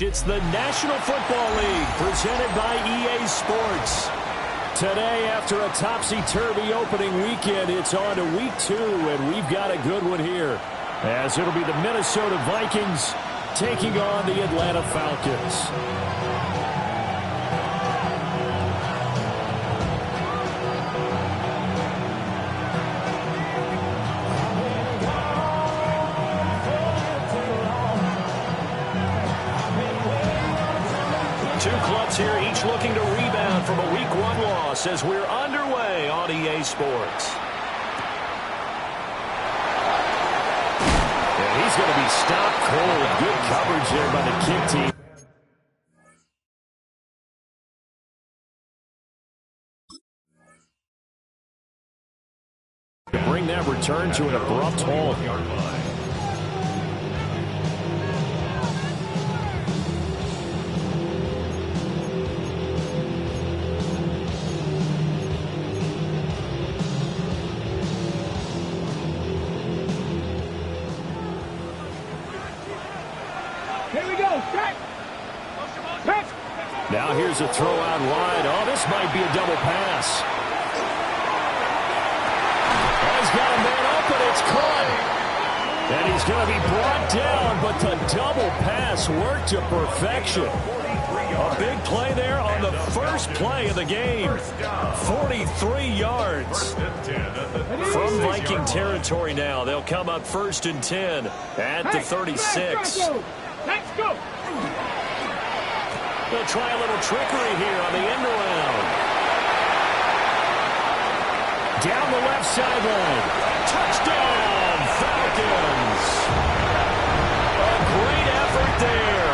It's the National Football League presented by EA Sports. Today, after a topsy-turvy opening weekend, it's on to week 2, and we've got a good one here, as it'll be the Minnesota Vikings taking on the Atlanta Falcons. Two clubs here, each looking to rebound from a Week 1 loss as we're underway on EA Sports. And he's going to be stopped cold. Good coverage there by the kick team. To bring that return to an abrupt halt. Now here's a throw out wide. Oh, this might be a double pass. He's got a man open. It's caught. And he's going to be brought down, but the double pass worked to perfection. A big play there on the first play of the game. 43 yards. From Viking territory now. They'll come up 1st and 10 at the 36. Let's go. They'll try a little trickery here on the end around. Down the left sideline. Touchdown, Falcons. A great effort there.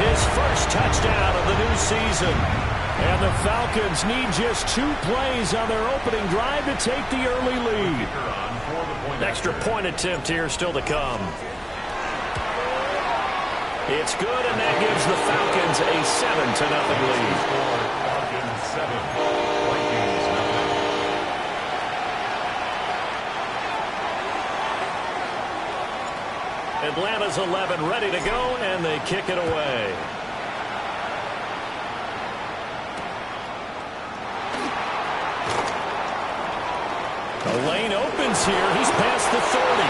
His first touchdown of the new season. And the Falcons need just 2 plays on their opening drive to take the early lead. Extra point attempt here still to come. It's good, and that gives the Falcons a 7-0 lead. Atlanta's 11 ready to go, and they kick it away. The lane opens here. He's past the 30.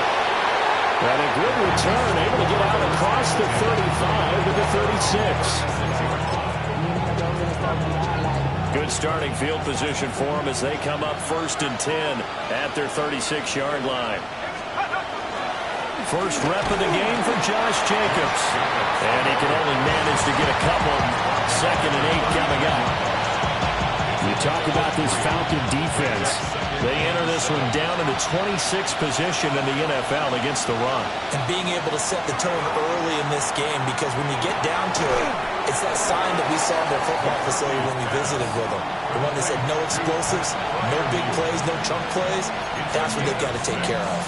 And a good return, able to get out across the 35 to the 36. Good starting field position for them as they come up 1st and 10 at their 36-yard line. First rep of the game for Josh Jacobs. And he can only manage to get a couple. 2nd and 8 coming up. You talk about this Falcon defense. They enter this one down in the 26th position in the NFL against the run. And being able to set the tone early in this game, because when you get down to it, it's that sign that we saw in their football facility when we visited with them. The one that said no explosives, no big plays, no chunk plays. That's what they've got to take care of.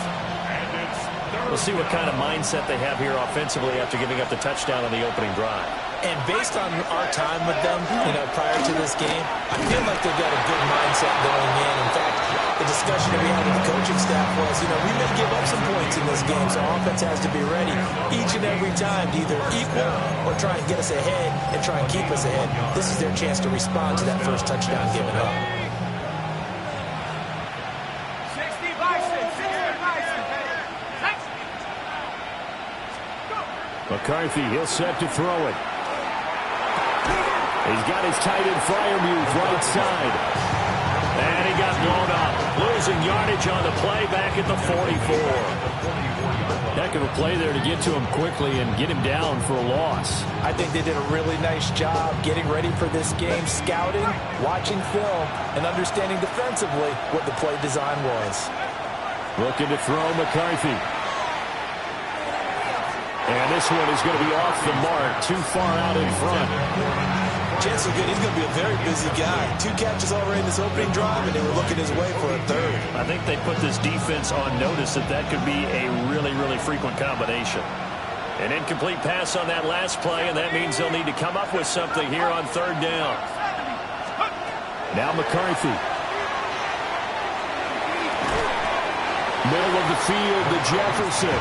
We'll see what kind of mindset they have here offensively after giving up the touchdown on the opening drive. And based on our time with them, prior to this game, I feel like they've got a good mindset going in. In fact, the discussion that we had with the coaching staff was, we may give up some points in this game, so offense has to be ready each and every time to either equal or try and get us ahead and try and keep us ahead. This is their chance to respond to that first touchdown given up. McCarthy, he'll set to throw it. He's got his tight end Freiermuth right side. And he got blown up. Losing yardage on the play back at the 44. Heck of a play there to get to him quickly and get him down for a loss. I think they did a really nice job getting ready for this game, scouting, watching film, and understanding defensively what the play design was. Looking to throw McCarthy. And this one is going to be off the mark, too far out in front. Chance look good. He's going to be a very busy guy. 2 catches already in this opening drive, and they were looking his way for a 3rd. I think they put this defense on notice that could be a really, really frequent combination. An incomplete pass on that last play, and that means they'll need to come up with something here on 3rd down. Now McCarthy. Middle of the field to Jefferson.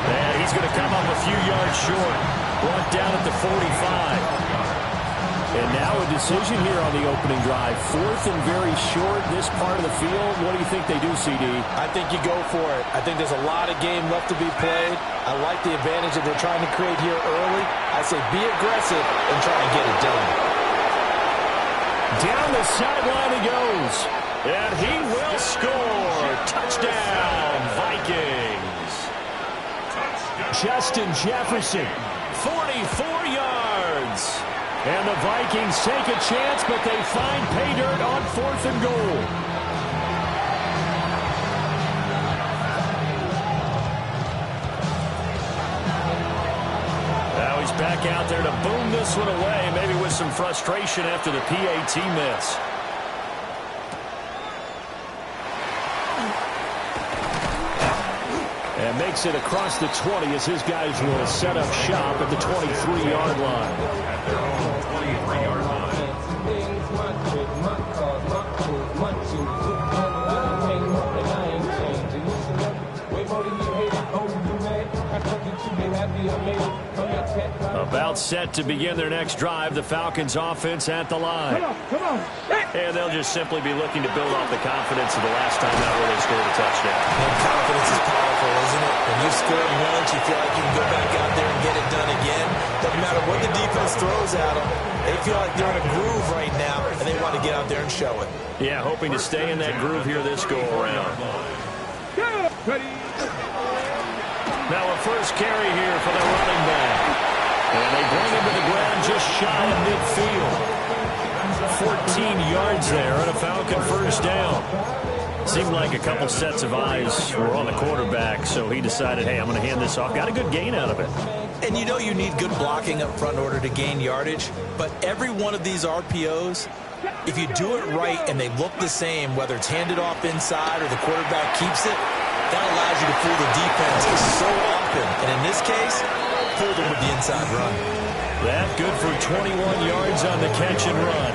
And he's going to come up a few yards short. Brought down at the 45. And now a decision here on the opening drive. 4th and very short, this part of the field. What do you think they do, CD? I think you go for it. I think there's a lot of game left to be played. I like the advantage that they're trying to create here early. I say be aggressive and try to get it done. Down the sideline he goes. And he will score. Touchdown, Vikings. Justin Jefferson, 44 yards. And the Vikings take a chance, but they find pay dirt on 4th and goal. Now he's back out there to boom this one away, maybe with some frustration after the PAT miss. And makes it across the 20 as his guys will set up shop at the 23-yard line. About set to begin their next drive, the Falcons offense at the line. Come on. And they'll just simply be looking to build off the confidence of the last time out where they scored a touchdown. And confidence is powerful, isn't it? When you've scored once, you feel like you can go back out there and get it done again. Doesn't matter what the defense throws at them. They feel like they're in a groove right now, and they want to get out there and show it. Yeah, hoping to stay in that groove here this go-around. Now a first carry here for the running back. And they bring him to the ground just shy of midfield. 14 yards there on a Falcon first down. Seemed like a couple sets of eyes were on the quarterback, so he decided, hey, I'm going to hand this off. Got a good gain out of it. And you know you need good blocking up front in order to gain yardage, but every one of these RPOs, if you do it right and they look the same, whether it's handed off inside or the quarterback keeps it, that allows you to fool the defense so often. And in this case, pull them with the inside run. That good for 21 yards on the catch and run.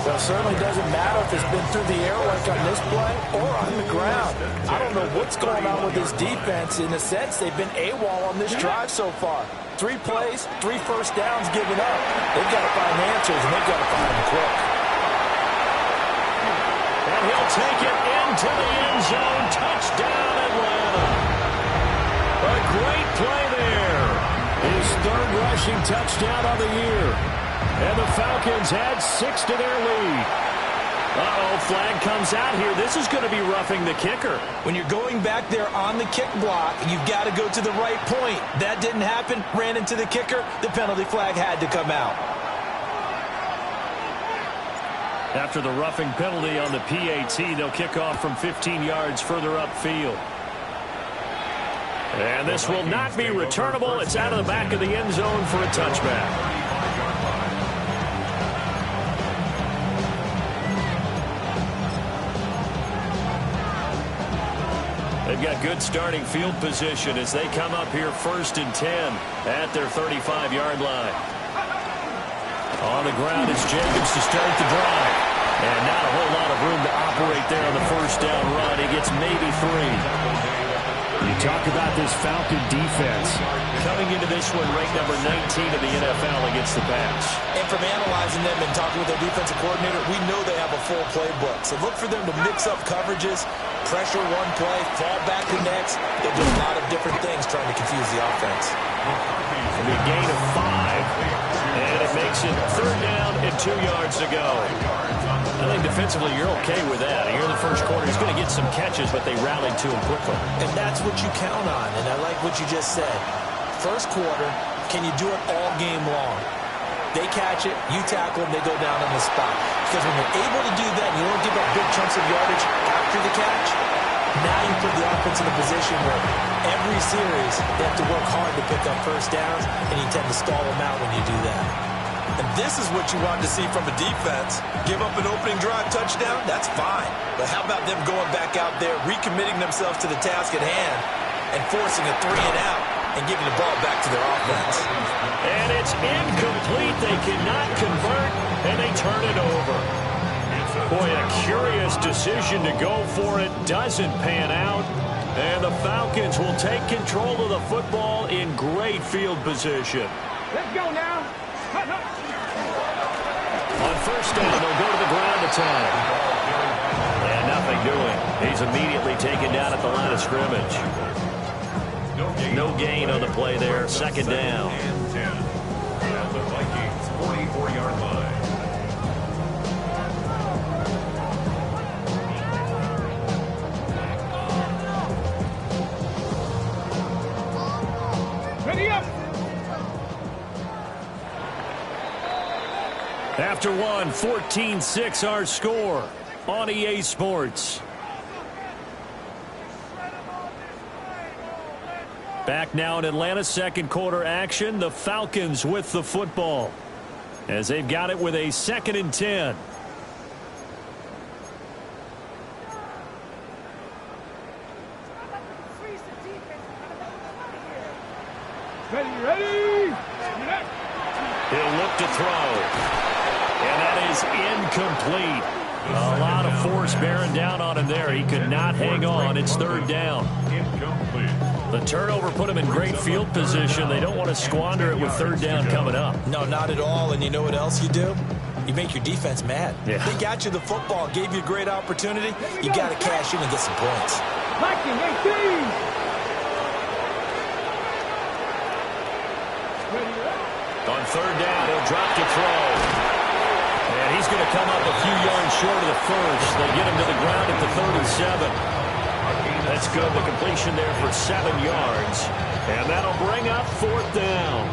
Well, it certainly doesn't matter if it's been through the air like on this play or on the ground. I don't know what's going on with this defense. In a sense, they've been AWOL on this drive so far. 3 plays, 3 first downs given up. They've got to find answers, and they've got to find them quick. And he'll take it into the end zone. Touchdown, Atlanta. A great play there. His 3rd rushing touchdown of the year. And the Falcons add 6 to their lead. Uh-oh, flag comes out here. This is going to be roughing the kicker. When you're going back there on the kick block, you've got to go to the right point. That didn't happen. Ran into the kicker. The penalty flag had to come out. After the roughing penalty on the PAT, they'll kick off from 15 yards further upfield. And this will not be returnable. It's out of the back of the end zone for a touchback. They've got good starting field position as they come up here 1st and 10 at their 35-yard line. On the ground is Jacobs to start the drive. And not a whole lot of room to operate there on the first down run. He gets maybe 3. You talk about this Falcon defense coming into this one ranked number 19 in the NFL against the pass. And from analyzing them and talking with their defensive coordinator, we know they have a full playbook. So look for them to mix up coverages, pressure one play, fall back the next. They'll do a lot of different things trying to confuse the offense. It'll be a gain of 5. And it makes it 3rd down and 2 yards to go. I think defensively you're okay with that. Here in the first quarter, he's going to get some catches, but they rallied to him quickly. And that's what you count on, and I like what you just said. First quarter, can you do it all game long? They catch it, you tackle them, they go down on the spot. Because when you're able to do that, and you don't give up big chunks of yardage after the catch, now you put the offense in a position where every series they have to work hard to pick up first downs, and you tend to stall them out when you do that. And this is what you want to see from a defense. Give up an opening drive touchdown, that's fine. But how about them going back out there, recommitting themselves to the task at hand, and forcing a 3-and-out and giving the ball back to their offense. And it's incomplete. They cannot convert, and they turn it over. Boy, a curious decision to go for it. Doesn't pan out. And the Falcons will take control of the football in great field position. Let's go now. On first down, they'll go to the ground attack. And nothing doing. He's immediately taken down at the line of scrimmage. No gain on the play there. Second down. At the Vikings 44-yard line. Ready up. After one, 14-6 our score on EA Sports. Back now in Atlanta, second quarter action. The Falcons with the football as they've got it with a 2nd and 10. Ready. He'll look to throw. And that is incomplete. A lot of force bearing down on him there. He could not hang on. It's 3rd down. Incomplete. The turnover put him in great field position. They don't want to squander it with 3rd down coming up. No, not at all. And you know what else you do? You make your defense mad. Yeah. They got you the football, gave you a great opportunity. You got to cash in and get some points. Viking 18. On 3rd down, he'll drop to throw. And he's going to come up a few yards short of the first. They get him to the ground at the 37. That's good. The completion there for 7 yards. And that'll bring up 4th down.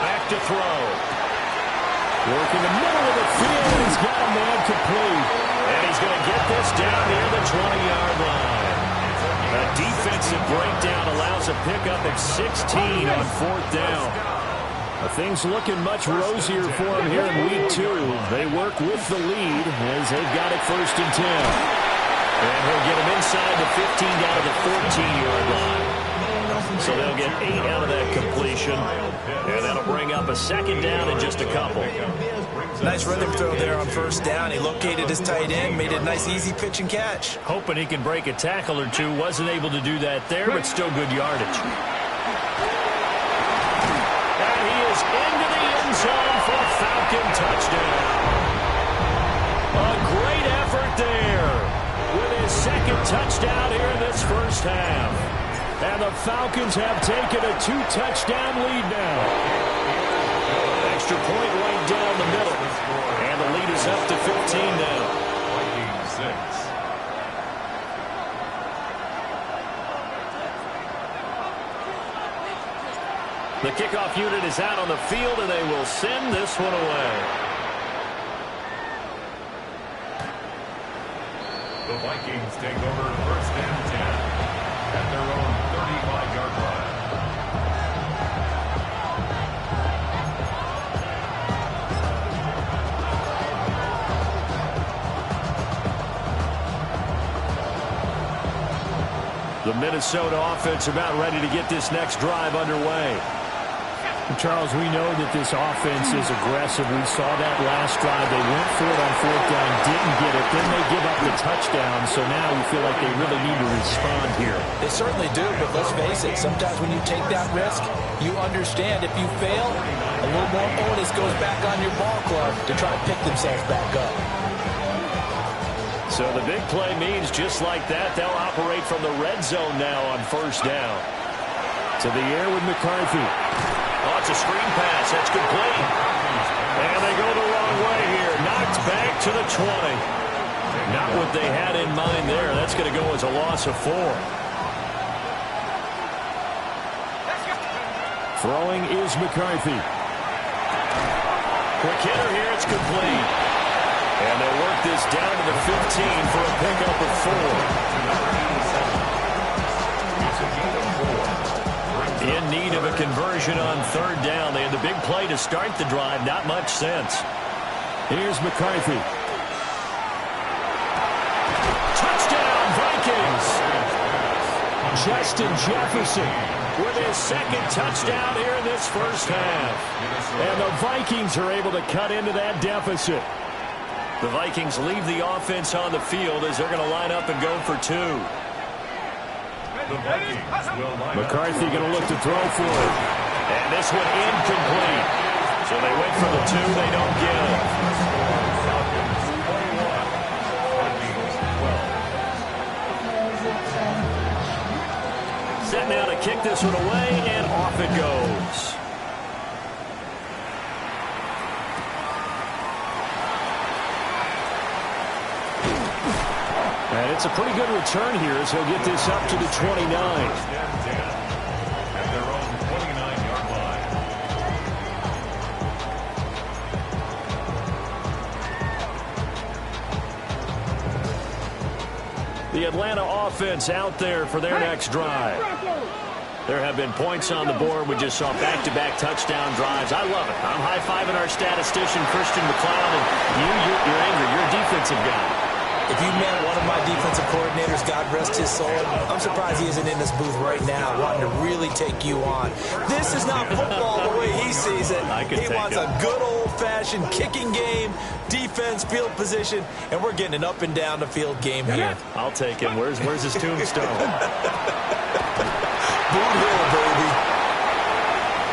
Back to throw. Working the middle of the field. He's got a man complete. And he's going to get this down near the 20-yard line. A defensive breakdown allows a pickup of 16 on 4th down. Things looking much rosier for him here in week 2. They work with the lead as they've got it 1st and 10. And he'll get him inside the 15 down to the 14-yard line. So they'll get 8 out of that completion. And that'll bring up a 2nd down in just a couple. Nice rhythm throw there on 1st down. He located his tight end, made it a nice easy pitch and catch. Hoping he can break a tackle or two. Wasn't able to do that there, but still good yardage. And he is into the end zone for a Falcon touchdown. A great effort there with his 2nd touchdown here in this first half. And the Falcons have taken a 2-touchdown lead now. Extra point right down the middle. And the lead is up to 15 now. Vikings 6. The kickoff unit is out on the field, and they will send this one away. The Vikings take over 1st and 10 at their own 35-yard line. The Minnesota offense about ready to get this next drive underway. Charles, we know that this offense is aggressive. We saw that last drive. They went for it on 4th down, didn't get it. Then they give up the touchdown. So now we feel like they really need to respond here. They certainly do, but let's face it. Sometimes when you take that risk, you understand if you fail, a little more onus goes back on your ball club to try to pick themselves back up. So the big play means just like that, they'll operate from the red zone now on 1st down. To the air with McCarthy. Oh, it's a screen pass. That's complete. And they go the wrong way here. Knocked back to the 20. Not what they had in mind there. That's going to go as a loss of 4. Throwing is McCarthy. Quick hitter here. It's complete. And they'll work this down to the 15 for a pickup of 4. In need of a conversion on third down. They had the big play to start the drive. Not much sense. Here's McCarthy. Touchdown, Vikings. Justin Jefferson with his second touchdown here in this first half. And the Vikings are able to cut into that deficit. The Vikings leave the offense on the field as they're going to line up and go for 2. McCarthy going to look to throw for it. And this one incomplete. So they wait for the 2. They don't get it. Set now to kick this one away, and off it goes. And it's a pretty good return here as he'll get this up to the 29. At their own 29-yard line. The Atlanta offense out there for their next drive. There have been points on the board. We just saw back-to-back touchdown drives. I love it. I'm high-fiving our statistician, Christian McLeod, and you're angry. You're a defensive guy. If you met one of my defensive coordinators, God rest his soul, I'm surprised he isn't in this booth right now wanting to really take you on. This is not football the way he sees it. He wants a good old-fashioned kicking game, defense, field position, and we're getting an up-and-down-the-field game here. I'll take him. Where's his tombstone? Boot Hill, baby.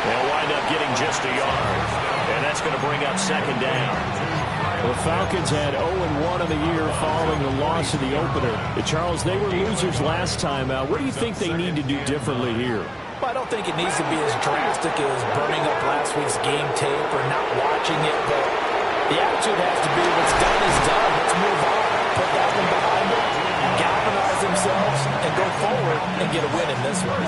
They'll wind up getting just a yard, and that's going to bring up second down. The Falcons had 0-1 on the year following the loss of the opener. Charles, they were losers last time out. What do you think they need to do differently here? Well, I don't think it needs to be as drastic as burning up last week's game tape or not watching it, but the attitude has to be what's done is done. Let's move on. Put that one behind them, galvanize themselves, and go forward and get a win in this one.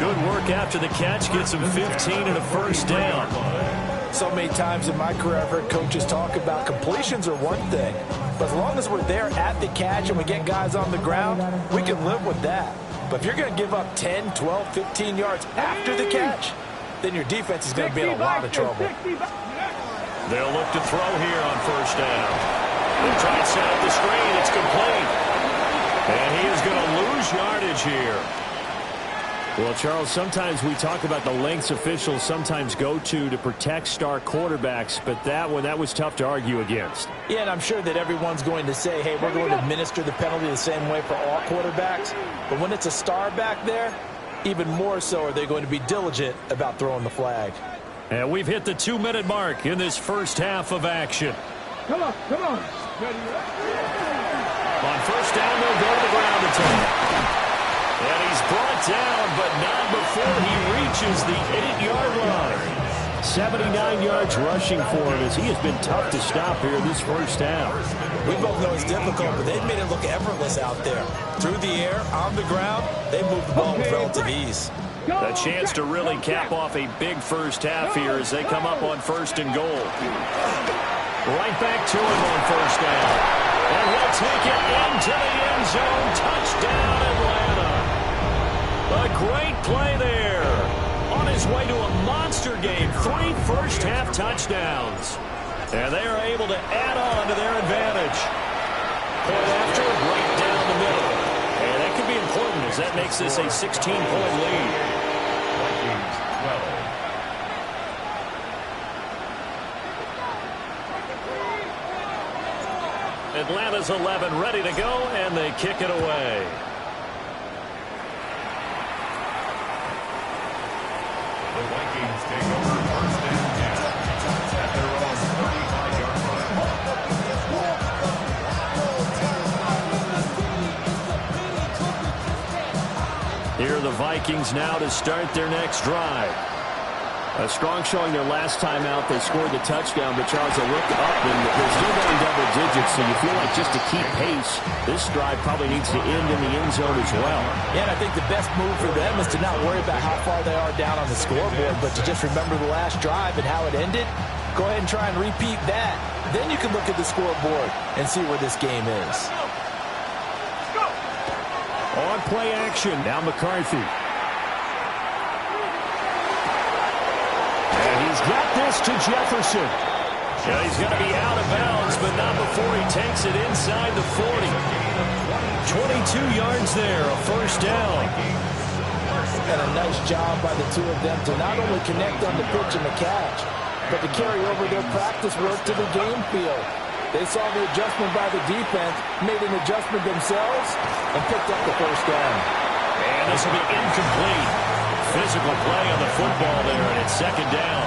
Good work after the catch. Gets them 15 and a first down. So many times in my career I've heard coaches talk about completions are one thing, but as long as we're there at the catch and we get guys on the ground, we can live with that. But if you're going to give up 10, 12, 15 yards after the catch, then your defense is going to be in a lot of trouble. They'll look to throw here on first down. They'll try and set up the screen. It's complete. And he is going to lose yardage here. Well, Charles, sometimes we talk about the lengths officials sometimes go to protect star quarterbacks, but that was tough to argue against. Yeah, and I'm sure that everyone's going to say, hey, we're going to administer the penalty the same way for all quarterbacks. But when it's a star back there, even more so are they going to be diligent about throwing the flag. And we've hit the 2-minute mark in this first half of action. Come on. On first down, they'll go to the ground attack. And he's brought down, but not before he reaches the 8-yard line. 79 yards rushing for him as he has been tough to stop here this first half. We both know it's difficult, but they've made it look effortless out there. Through the air, on the ground, they move the ball with relative ease. A chance to really cap off a big first half here as they come up on first and goal. Right back to him on first down. And he'll take it into the end zone. Touchdown, Atlanta. A great play there. On his way to a monster game. 3 first-half touchdowns. And they are able to add on to their advantage. Point after, right down the middle. And that could be important as that makes this a 16-point lead. Vikings 12. Atlanta's 11 ready to go, and they kick it away. The Vikings take over first and 10 at their own 35-yard line. Here are the Vikings now to start their next drive. A strong showing their last time out. They scored the touchdown, but Charles, they look up and they're still down double digits, so you feel like just to keep pace, this drive probably needs to end in the end zone as well. Yeah, and I think the best move for them is to not worry about how far they are down on the scoreboard, but to just remember the last drive and how it ended. Go ahead and try and repeat that. Then you can look at the scoreboard and see where this game is. On play action, now McCarthy. And he's got this to Jefferson. Yeah, he's going to be out of bounds, but not before he takes it inside the 40. 22 yards there, a first down. And a nice job by the two of them to not only connect on the pitch and the catch, but to carry over their practice work to the game field. They saw the adjustment by the defense, made an adjustment themselves, and picked up the first down. And this will be incomplete. Physical play on the football there, and it's second down.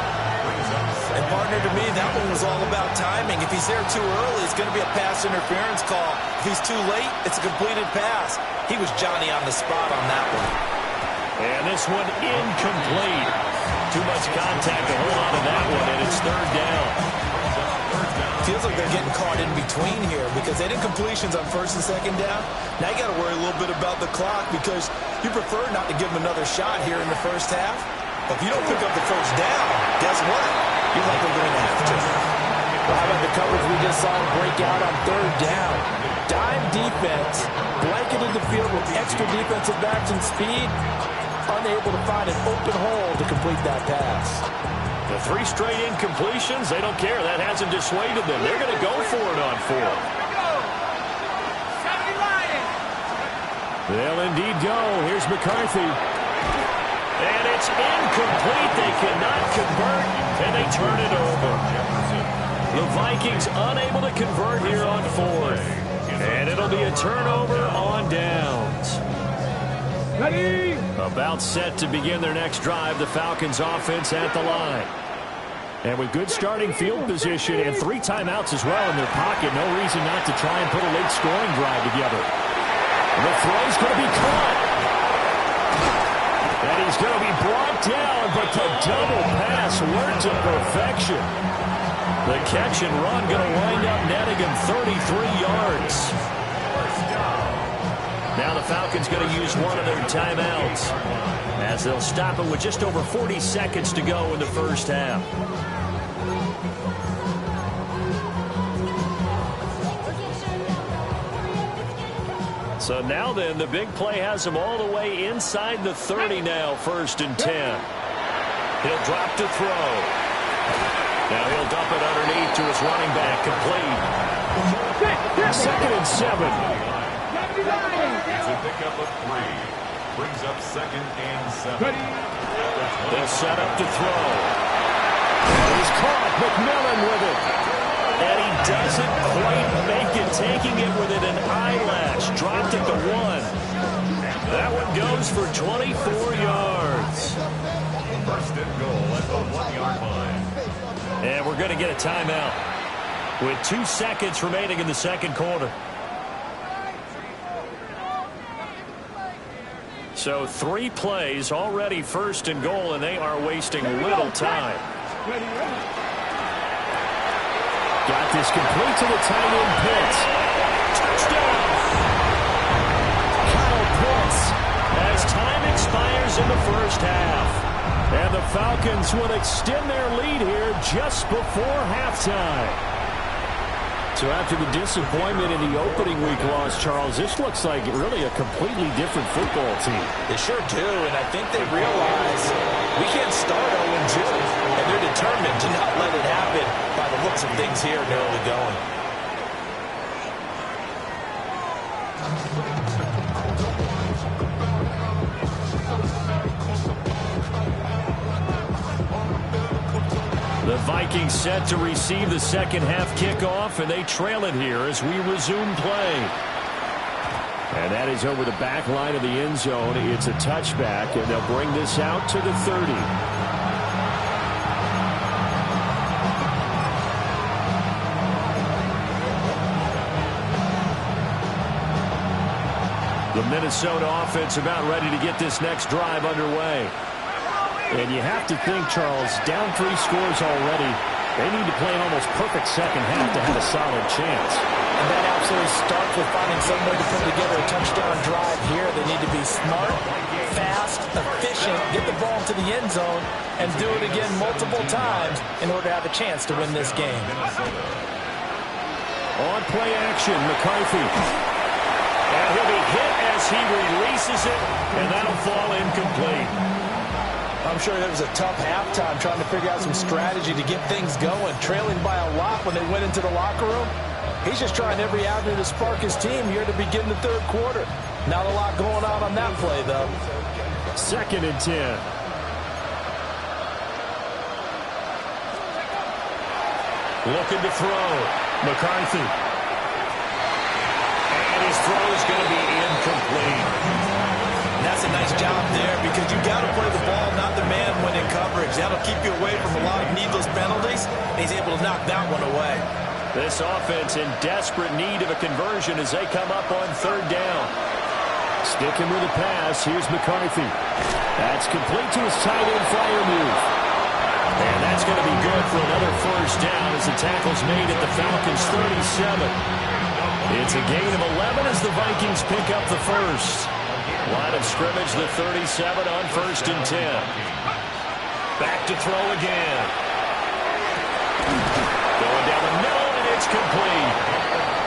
And partner, to me, that one was all about timing. If he's there too early, it's going to be a pass interference call. If he's too late, it's a completed pass. He was Johnny on the spot on that one. And this one incomplete. Too much contact to hold on to that one, and it's third down. Feels like they're getting caught in between here because they did completions on first and second down. Now you got to worry a little bit about the clock because you prefer not to give them another shot here in the first half. But if you don't pick up the first down, guess what? You're likely going to have to. How about the coverage we just saw him break out on third down? Dime defense, blanketed the field with extra defensive backs and speed, unable to find an open hole to complete that pass. The 3 straight incompletions, they don't care. That hasn't dissuaded them. They're going to go for it on 4th. They'll indeed go. Here's McCarthy. And it's incomplete. They cannot convert, and they turn it over. The Vikings unable to convert here on 4th. And it'll be a turnover on downs. Ready? About set to begin their next drive, the Falcons offense at the line. And with good starting field position and 3 timeouts as well in their pocket, no reason not to try and put a late scoring drive together. And the throw's going to be caught. And he's going to be brought down, but the double pass worked to perfection. The catch and run going to wind up netting him 33 yards. Now the Falcons going to use one of their timeouts as they'll stop it with just over 40 seconds to go in the first half. So now then, the big play has him all the way inside the 30 now, 1st and 10. He'll drop to throw. Now he'll dump it underneath to his running back, complete. 2nd and 7. It's a pickup of 3. Brings up 2nd and 7. They'll set up to throw. And he's caught. McMillan with it. And he doesn't quite make it, taking it within an eyelash. Dropped it to 1. That one goes for 24 yards. 1st and goal at the 1-yard line. And we're going to get a timeout with 2 seconds remaining in the second quarter. So 3 plays already 1st and goal, and they are wasting little time. Got this complete to the tight end, Pitts. Touchdown! Kyle Pitts as time expires in the first half. And the Falcons will extend their lead here just before halftime. So after the disappointment in the opening week loss, Charles, this looks like really a completely different football team. They sure do, and I think they realize we can't start 0-2, and they're determined to not let it happen by the looks of things here in early going. The Vikings set to receive the second half kickoff, and they trail it here as we resume play. And that is over the back line of the end zone. It's a touchback, and they'll bring this out to the 30. The Minnesota offense about ready to get this next drive underway. And you have to think, Charles, down 3 scores already. They need to play an almost perfect second half to have a solid chance. And that absolutely starts with finding some way to put together a touchdown drive here. They need to be smart, fast, efficient, get the ball to the end zone, and do it again multiple times in order to have a chance to win this game. On play action, McCarthy. And he'll be hit as he releases it, and that'll fall incomplete. I'm sure there was a tough halftime trying to figure out some strategy to get things going. Trailing by a lot when they went into the locker room. He's just trying every avenue to spark his team here to begin the third quarter. Not a lot going on that play, though. 2nd and 10. Looking to throw. McCarthy. And his throw is going to be incomplete. That's a nice job there because you got to play the ball, not the man when in coverage. That'll keep you away from a lot of needless penalties. And he's able to knock that one away. This offense in desperate need of a conversion as they come up on 3rd down. Sticking with the pass, here's McCarthy. That's complete to his tight end flyer move. And that's going to be good for another 1st down as the tackle's made at the Falcons' 37. It's a gain of 11 as the Vikings pick up the first. Line of scrimmage, the 37 on 1st and 10. Back to throw again. Going down the middle, and it's complete.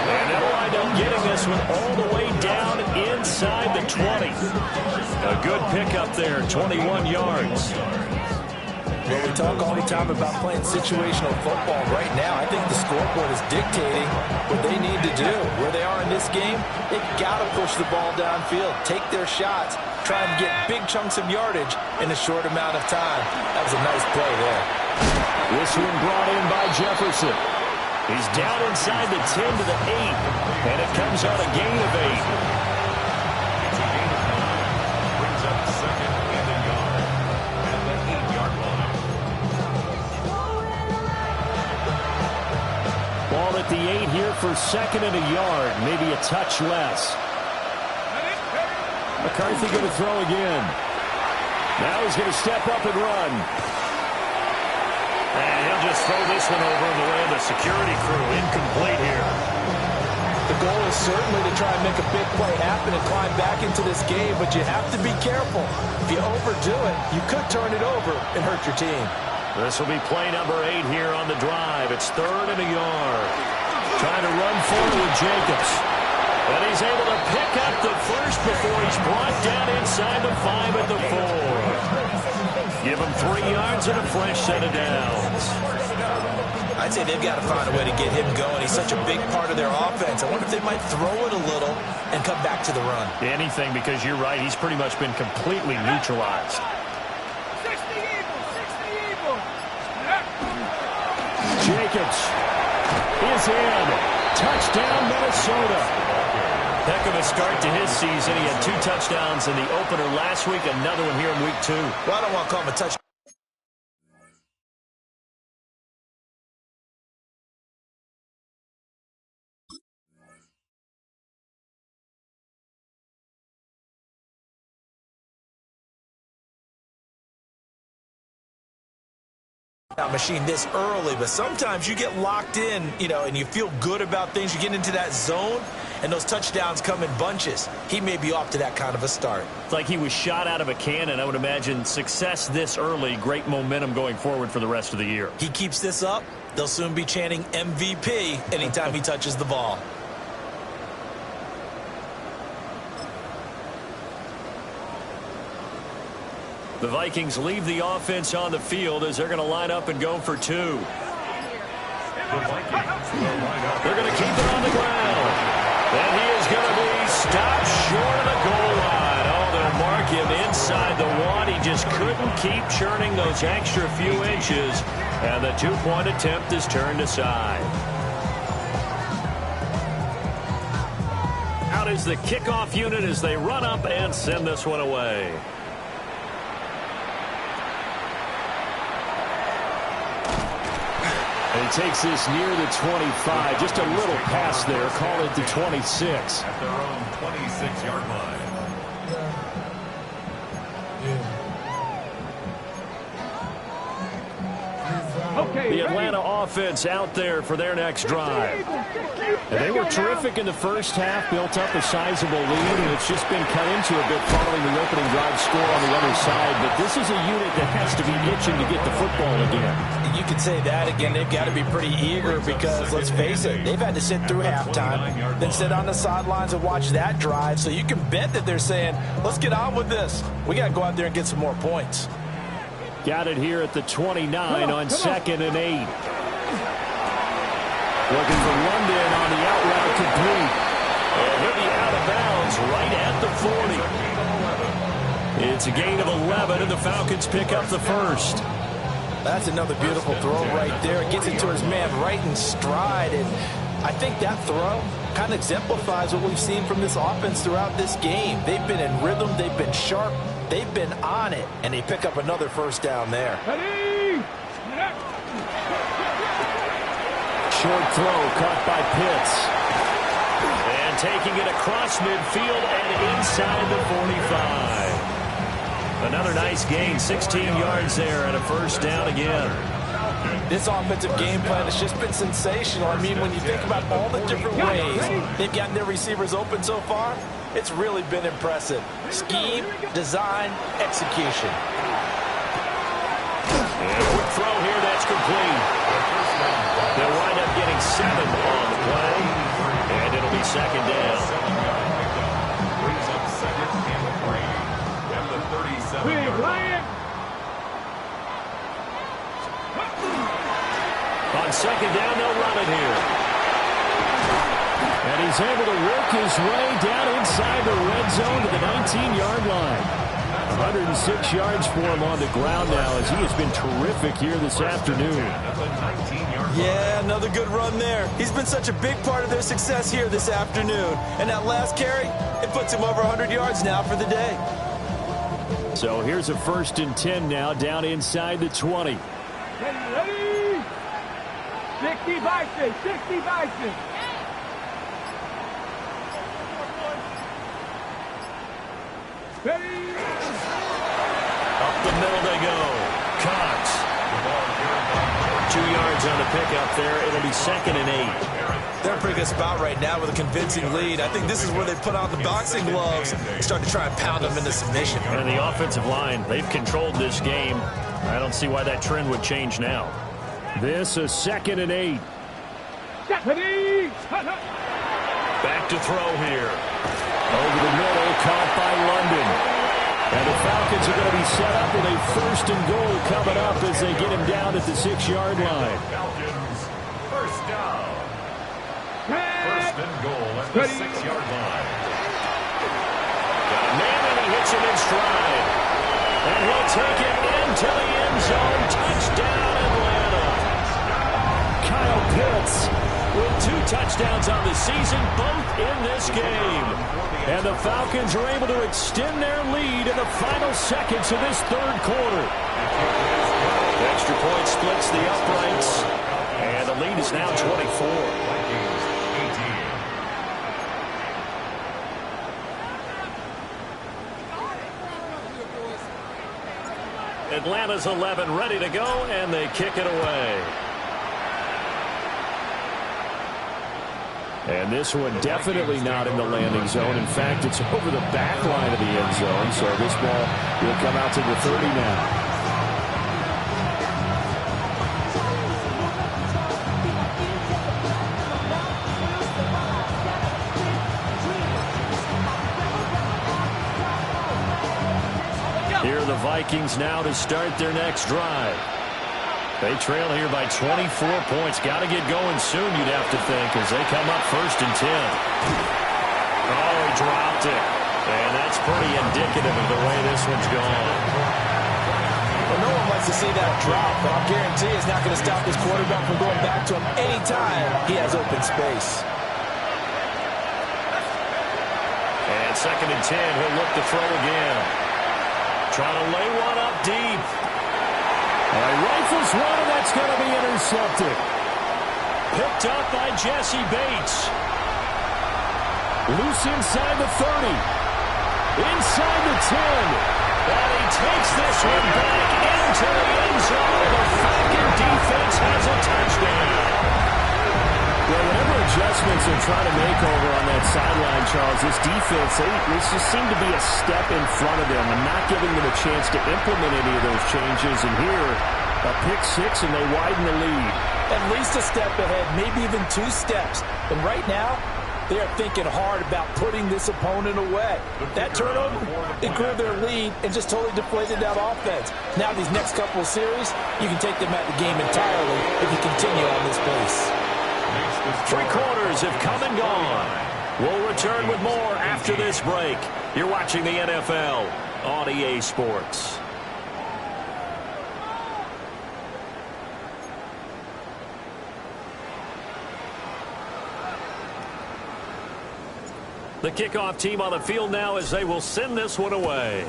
And they'll wind up getting this one all the way down inside the 20. A good pickup there, 21 yards. Well, we talk all the time about playing situational football. Right now, I think the scoreboard is dictating what they need to do. Where they are in this game, they've got to push the ball downfield, take their shots, try and get big chunks of yardage in a short amount of time. That was a nice play there. This one brought in by Jefferson. He's down inside the 10 to the 8, and it comes out a gain of 8. Brings up 2nd and a yard at the 8-yard line. Ball at the 8 here for 2nd and a yard, maybe a touch less. McCarthy going to throw again. Now he's going to step up and run. And he'll just throw this one over in the way of the security crew. Incomplete here. The goal is certainly to try and make a big play happen and climb back into this game, but you have to be careful. If you overdo it, you could turn it over and hurt your team. This will be play number 8 here on the drive. It's 3rd and a yard. Trying to run forward with Jacobs. And he's able to pick up the first before he's brought down inside the 5 at the 4. Give him 3 yards and a fresh set of downs. I'd say they've got to find a way to get him going. He's such a big part of their offense. I wonder if they might throw it a little and come back to the run. Anything, because you're right. He's pretty much been completely neutralized. Jacobs is in. Touchdown, Minnesota. Heck of a start to his season. He had 2 touchdowns in the opener last week, another one here in week 2. Well, I don't want to call him a touchdown machine this early, but sometimes you get locked in, and you feel good about things. You get into that zone, and those touchdowns come in bunches. He may be off to that kind of a start. It's like he was shot out of a cannon. I would imagine success this early, great momentum going forward for the rest of the year. He keeps this up, they'll soon be chanting MVP anytime he touches the ball. The Vikings leave the offense on the field as they're going to line up and go for 2. The Vikings will line up. They're going to keep it on the ground. And he is going to be stopped short of the goal line. Oh, they'll mark him inside the 1. He just couldn't keep churning those extra few inches. And the 2-point attempt is turned aside. Out is the kickoff unit as they run up and send this one away. And he takes this near the 25. Just a little pass there. Call it the 26. At their own 26-yard line. Okay, The Atlanta offense out there for their next drive. And they were terrific in the first half, built up a sizable lead, and it's just been cut into a bit following the opening drive score on the other side. But this is a unit that has to be itching to get the football again. You could say that again. They've got to be pretty eager because, let's face it, they've had to sit through halftime, then sit on the sidelines and watch that drive. So you can bet that they're saying, let's get on with this. We got to go out there and get some more points. Got it here at the 29 on 2nd and 8. Looking for London on the out route complete. And he'll be out of bounds right at the 40. It's a gain of 11, and the Falcons pick up the first. That's another beautiful throw right there. It gets it to his man right in stride. And I think that throw kind of exemplifies what we've seen from this offense throughout this game. They've been in rhythm. They've been sharp. They've been on it. And they pick up another first down there. Short throw caught by Pitts. And taking it across midfield and inside the 45. Another nice gain, 16 yards there and a first down again. This offensive game plan has just been sensational. I mean, when you think about all the different ways they've gotten their receivers open so far, it's really been impressive. Scheme, design, execution. And a quick throw here that's complete. They'll wind up getting 7 on the play, and it'll be second down. Brings up second and 3 at the 37-yard. On second down, they'll run it here. And he's able to work his way down inside the red zone to the 19-yard line. 106 yards for him on the ground now as he has been terrific here this afternoon. Yeah, another good run there. He's been such a big part of their success here this afternoon. And that last carry, it puts him over 100 yards now for the day. So here's a 1st and 10 now down inside the 20. Ready? 60 Vikings, 60 Vikings. Ready? Up the middle they go. Cox. 2 yards on the pickup there. It'll be 2nd and 8. They're in a pretty good spot right now with a convincing lead. I think this is where they put on the boxing gloves and start to try and pound them into submission. And the offensive line, they've controlled this game. I don't see why that trend would change now. This is 2nd and 8. Back to throw here. Over the middle, caught by London. And the Falcons are going to be set up with a 1st and goal coming up as they get him down at the 6-yard line. Falcons, first down. 1st and goal at the 6-yard line. Got a man and he hits him in stride. And he'll take it into the end zone. Touchdown, Atlanta. Kyle Pitts with 2 touchdowns on the season, both in this game. And the Falcons are able to extend their lead in the final seconds of this 3rd quarter. The extra point splits the uprights, and the lead is now 24. Atlanta's 11 ready to go, and they kick it away. And this one definitely not in the landing zone. In fact, it's over the back line of the end zone. So this ball will come out to the 30 now. Here are the Vikings now to start their next drive. They trail here by 24 points. Got to get going soon, you'd have to think, as they come up 1st and 10. Oh, he dropped it. And that's pretty indicative of the way this one's gone. Well, no one likes to see that drop, but I'll guarantee it's not going to stop this quarterback from going back to him anytime he has open space. And 2nd and 10, he'll look to throw again. Trying to lay one up deep. He rifles one, and that's going to be intercepted. Picked up by Jesse Bates. Loose inside the 30. Inside the 10. And he takes this one back in into the end zone. The Falcon defense has a touchdown. Well, whatever adjustments they're trying to make over on that sideline, Charles, this defense, they just seem to be a step in front of them and not giving them a chance to implement any of those changes. And here, a pick six, and they widen the lead. At least a step ahead, maybe even 2 steps. And right now, they are thinking hard about putting this opponent away. That turnover, it grew their lead and just totally deflated that offense. Now these next couple of series, you can take them out of the game entirely if you continue on this pace. 3 quarters have come and gone. We'll return with more after this break. You're watching the NFL on EA Sports. The kickoff team on the field now as they will send this one away.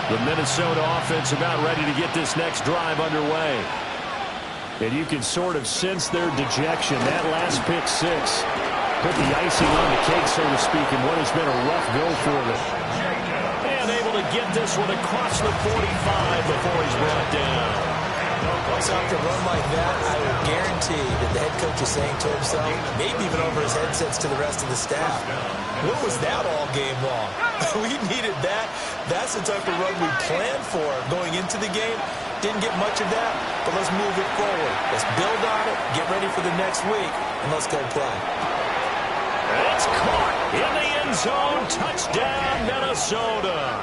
The Minnesota offense about ready to get this next drive underway. And you can sort of sense their dejection. That last pick six put the icing on the cake, so to speak, in what has been a rough go for them. And able to get this one across the 45 before he's brought down. So after a run like that, I would guarantee that the head coach is saying to himself, maybe even over his headsets to the rest of the staff, what was that all game long? We needed that. That's the type of run we planned for going into the game. Didn't get much of that, but let's move it forward. Let's build on it, get ready for the next week, and let's go play. It's caught in the end zone. Touchdown, Minnesota.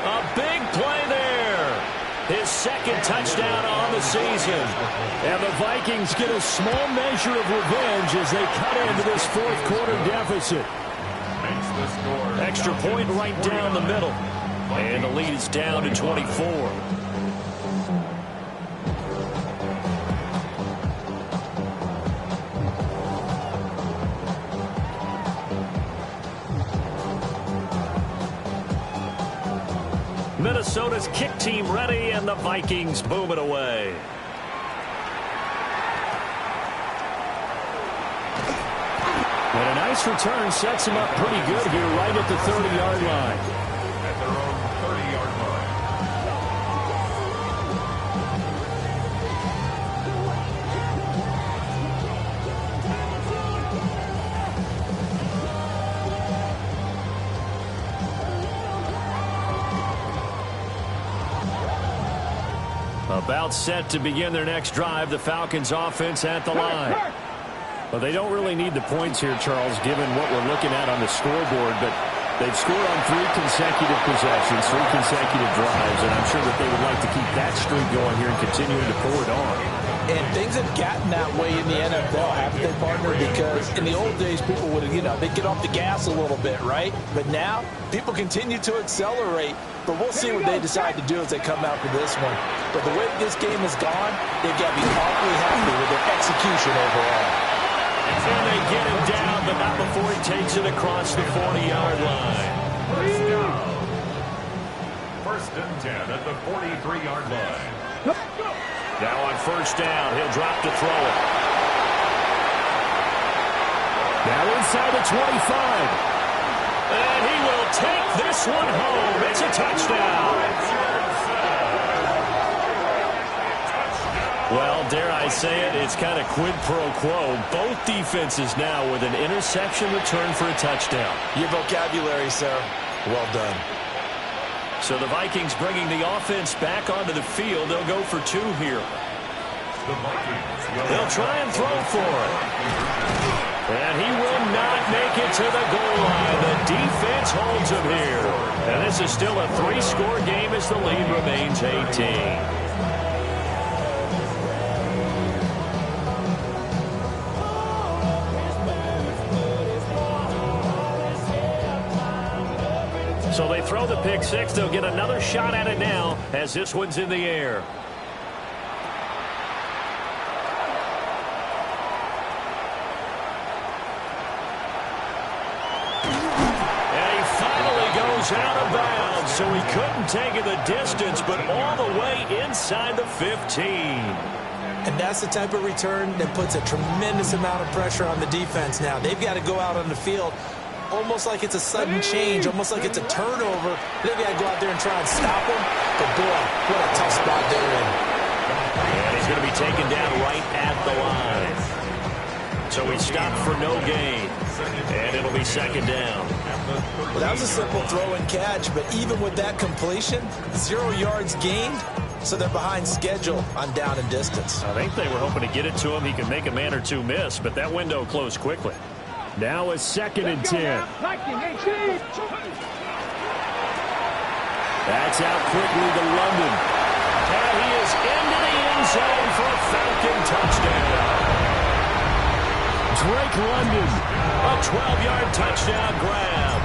A big play there. His second touchdown on the season. And the Vikings get a small measure of revenge as they cut into this fourth quarter deficit. Extra point right down the middle. And the lead is down to 24. Minnesota's kick team ready, and the Vikings boom it away. And a nice return sets him up pretty good here right at the 30-yard line. At their own 30-yard line. About set to begin their next drive, the Falcons offense at the line. Well, they don't really need the points here, Charles, given what we're looking at on the scoreboard, but they've scored on 3 consecutive possessions, 3 consecutive drives, and I'm sure that they would like to keep that streak going here and continuing to pour it on. And things have gotten that way in the NFL, haven't they, partner? Because in the old days, people would have, they'd get off the gas a little bit, right? But now, people continue to accelerate. But we'll see what they decide to do as they come out for this one. But the way this game has gone, they've got to be awfully happy with their execution overall. And they get him down, but not before he takes it across the 40-yard line. First down. 1st and 10 at the 43-yard line. Now on first down, he'll drop to throw it. Now inside the 25. And he will take this one home. It's a touchdown. Well, dare I say it, it's kind of quid pro quo. Both defenses now with an interception return for a touchdown. Your vocabulary, sir. Well done. So the Vikings bringing the offense back onto the field. They'll go for 2 here. They'll try and throw for it. And he will not make it to the goal line. The defense holds him here. And this is still a 3-score game as the lead remains 18. So they throw the pick six. They'll get another shot at it now as this one's in the air. And he finally goes out of bounds. so he couldn't take it the distance, but all the way inside the 15. And that's the type of return that puts a tremendous amount of pressure on the defense now. They've got to go out on the field almost like it's a sudden change, almost like it's a turnover. They've got to go out there and try and stop them. But, boy, what a tough spot they're in. And he's going to be taken down right at the line. So he stopped for no gain. And it'll be second down. Well, that was a simple throw and catch, but even with that completion, 0 yards gained. So they're behind schedule on down and distance. I think they were hoping to get it to him. He could make a man or two miss, but that window closed quickly. Now a 2nd and 10. That's out quickly to London. And he is into the end zone for a Falcon touchdown. Drake London, a 12-yard touchdown grab.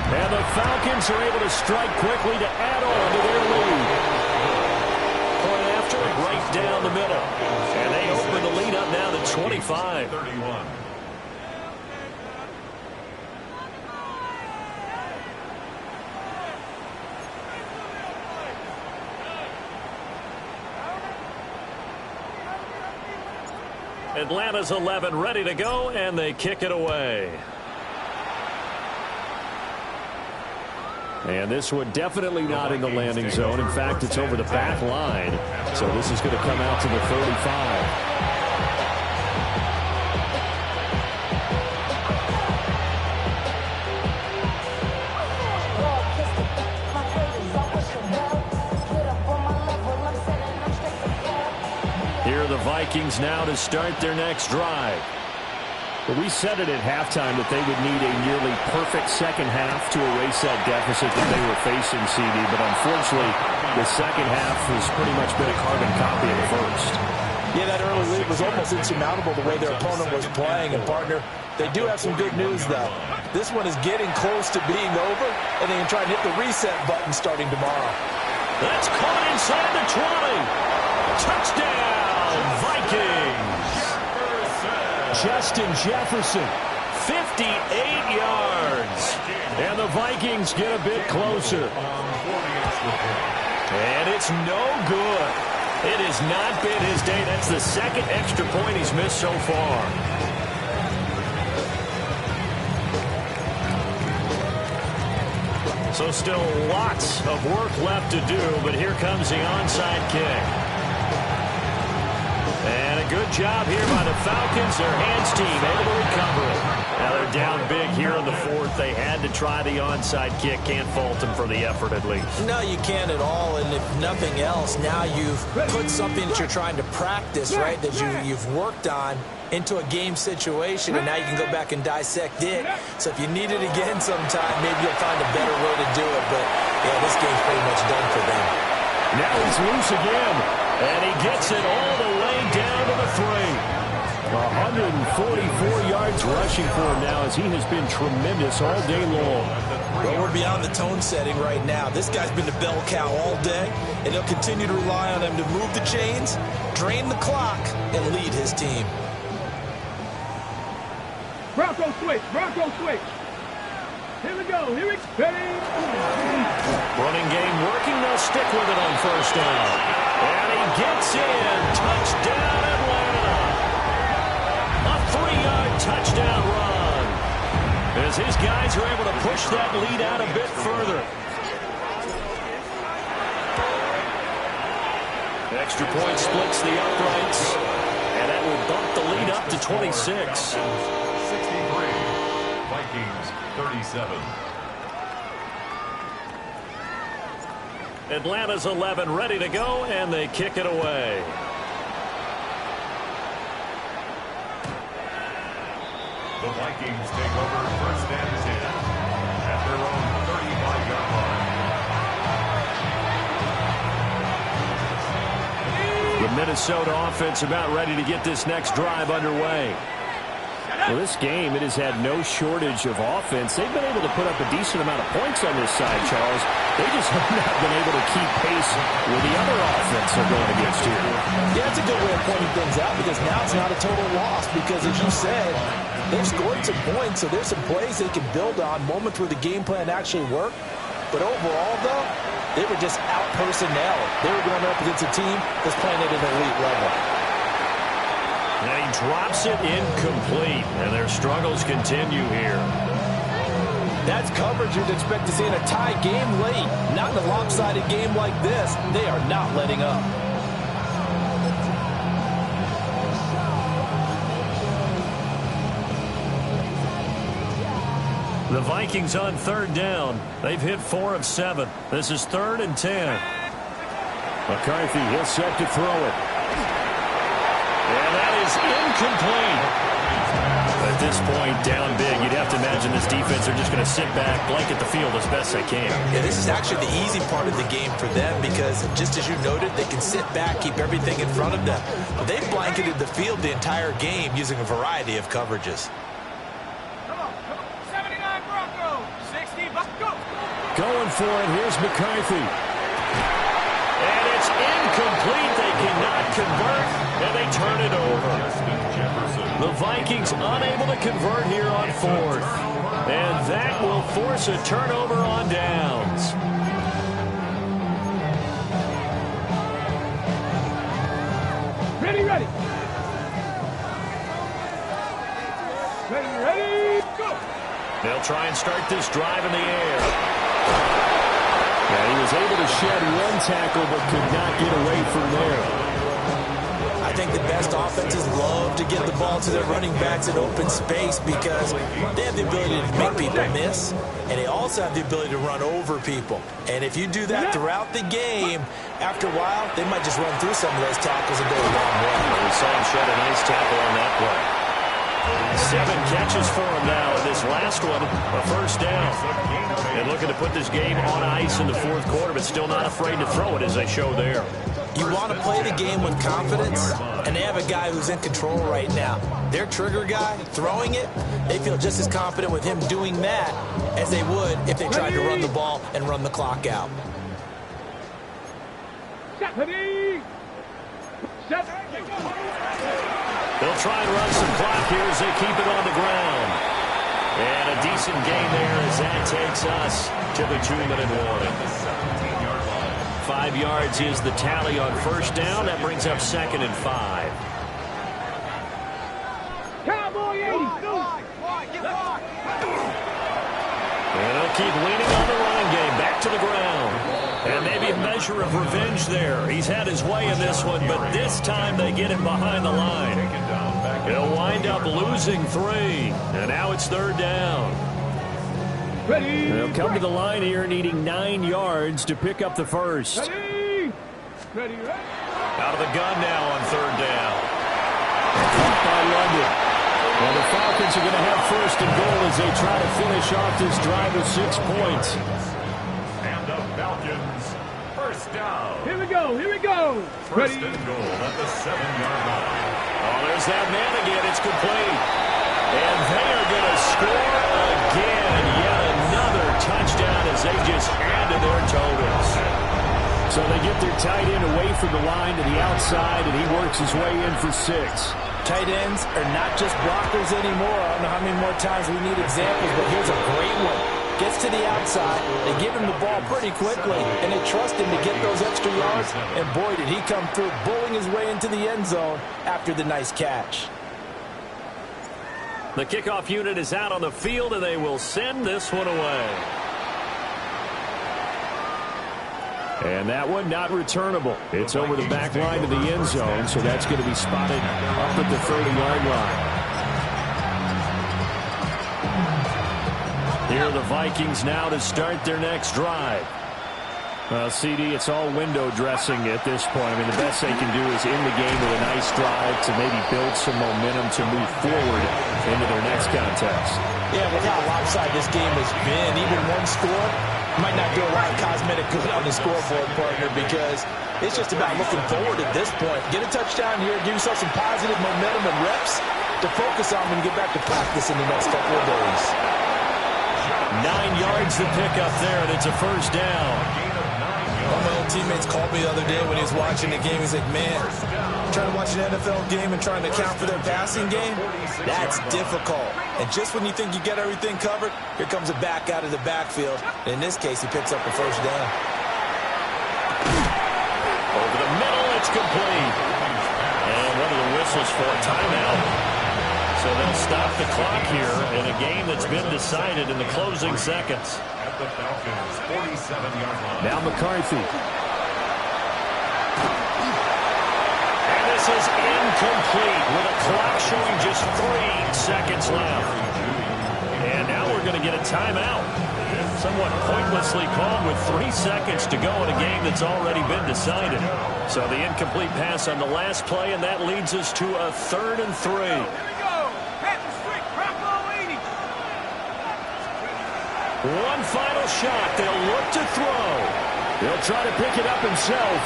And the Falcons are able to strike quickly to add on to their lead. After it right down the middle. And they open the lead up now to 25. 31. Atlanta's 11 ready to go, and they kick it away. And this one definitely not in the landing zone. In fact, it's over the back line. So this is going to come out to the 35. Here are the Vikings now to start their next drive. But we said it at halftime that they would need a nearly perfect second half to erase that deficit that they were facing, CD. But unfortunately, the second half has pretty much been a carbon copy of the first. Yeah, that early lead was almost insurmountable the way their opponent was playing. And, partner, they do have some good news, though. This one is getting close to being over, and they can try and hit the reset button starting tomorrow. That's caught inside the 20. Touchdown, Vikings. Justin Jefferson, 58 yards. And the Vikings get a bit closer. And it's no good. It has not been his day. That's the second extra point he's missed so far. So still lots of work left to do, but here comes the onside kick. And a good job here by the Falcons. Their hands team able to recover it. Now they're down big here in the fourth. They had to try the onside kick. Can't fault them for the effort at least. No, you can't at all. And if nothing else, now you've put something that you're trying to practice, right, that you've worked on into a game situation, and now you can go back and dissect it. So if you need it again sometime, maybe you'll find a better way to do it. But, yeah, this game's pretty much done for them. Now he's loose again, and he gets it all the way down to the 3. 144 yards rushing for him now as he has been tremendous all day long. Well, we're beyond the tone setting right now. This guy's been the bell cow all day, and he'll continue to rely on him to move the chains, drain the clock, and lead his team. Bronco switch, Bronco switch. Here we go, here we go. Running game working, they'll stick with it on first down. And he gets in, touchdown Atlanta. A 3-yard touchdown run. As his guys are able to push that lead out a bit further. Extra point splits the uprights. And that will bump the lead up to 26. 63. Vikings 37. Atlanta's 11 ready to go, and they kick it away. The Vikings take over first and 10 at their own 35-yard line. The Minnesota offense about ready to get this next drive underway. Well, this game, it has had no shortage of offense. They've been able to put up a decent amount of points on this side, Charles. They just have not been able to keep pace with the other offense they're going against here. Yeah, that's a good way of pointing things out because now it's not a total loss because, as you said, they've scored some points, so there's some plays they can build on, moments where the game plan actually worked. But overall, though, they were just out-personnel. They were going up against a team that's playing at an elite level. And he drops it incomplete, and their struggles continue here. That's coverage you'd expect to see in a tie game late. Not in a lopsided game like this. They are not letting up. The Vikings on third down. They've hit 4 of 7. This is 3rd and 10. McCarthy, he'll set to throw it. And that is incomplete. At this point, down big, you'd have to imagine this defense are just going to sit back, blanket the field as best they can. Yeah, this is actually the easy part of the game for them because, just as you noted, they can sit back, keep everything in front of them. But they've blanketed the field the entire game using a variety of coverages. Going for it. Here's McCarthy. And it's incomplete. They cannot convert, and they turn it over. The Vikings unable to convert here on 4th. And that will force a turnover on downs. Ready, ready. Ready, go. They'll try and start this drive in the air. Yeah, he was able to shed one tackle but could not get away from there. I think the best offenses love to get the ball to their running backs in open space because they have the ability to make people miss, and they also have the ability to run over people. And if you do that throughout the game, after a while, they might just run through some of those tackles and go a long way. We saw him shed a nice tackle on that play. 7 catches for him now in this last one, a first down. And looking to put this game on ice in the 4th quarter, but still not afraid to throw it as they show there. You want to play the game with confidence, and they have a guy who's in control right now. Their trigger guy, throwing it, they feel just as confident with him doing that as they would if they tried to run the ball and run the clock out. They'll try and run some clock here as they keep it on the ground. And a decent gain there as that takes us to the 2-minute warning. 5 yards is the tally on first down. That brings up 2nd and 5. Cowboy 80. And they'll keep leaning on the running game. Back to the ground. And maybe a measure of revenge there. He's had his way in this one, but this time they get him behind the line. He'll wind up losing 3. And now it's 3rd down. Ready. They'll come to the line here needing 9 yards to pick up the first. Ready. Ready. Out of the gun now on 3rd down. Caught by London. Well, the Falcons are going to have 1st and goal as they try to finish off this drive with 6 points. And the Falcons, 1st down. Here we go. Here we go. 1st and goal at the 7-yard line. Oh, there's that man again. It's complete. And they are going to score again. Yet another touchdown as they just add to their totals. So they get their tight end away from the line to the outside, and he works his way in for 6. Tight ends are not just blockers anymore. I don't know how many more times we need examples, but here's a great one. Gets to the outside, they give him the ball pretty quickly, and they trust him to get those extra yards, and boy, did he come through, bowling his way into the end zone after the nice catch. The kickoff unit is out on the field, and they will send this one away. And that one not returnable. It's over the back line of the end zone, so that's going to be spotted up at the 30-yard line. Here are the Vikings now to start their next drive. CD, it's all window dressing at this point. I mean, the best they can do is in the game with a nice drive to maybe build some momentum to move forward into their next contest. Yeah, with how lopsided this game has been, even one score might not do a lot of cosmetic good on the scoreboard, partner, because it's just about looking forward at this point. Get a touchdown here, give yourself some positive momentum and reps to focus on when you get back to practice in the next couple of days. 9 yards to pick up there, and it's a 1st down. One of my old teammates called me the other day when he was watching the game. He's like, man, trying to watch an NFL game and trying to account for their passing game, that's difficult. And just when you think you get everything covered, here comes a back out of the backfield. And in this case, he picks up a first down. Over the middle, it's complete. And one of the whistles for a timeout. So they'll stop the clock here in a game that's been decided in the closing seconds. At the Falcons, 47-yard line. Now McCarthy. And this is incomplete with a clock showing just 3 seconds left. And now we're going to get a timeout. Somewhat pointlessly called with 3 seconds to go in a game that's already been decided. So the incomplete pass on the last play, and that leads us to a 3rd and 3. One final shot. They'll look to throw. He'll try to pick it up himself.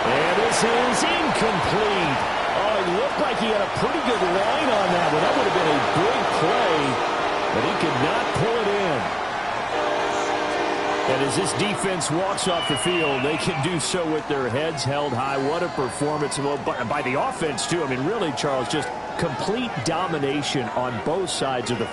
And this is incomplete. Oh, it looked like he had a pretty good line on that one. That would have been a big play, but he could not pull it in. And as this defense walks off the field, they can do so with their heads held high. What a performance by the offense, too. I mean, really, Charles, just complete domination on both sides of the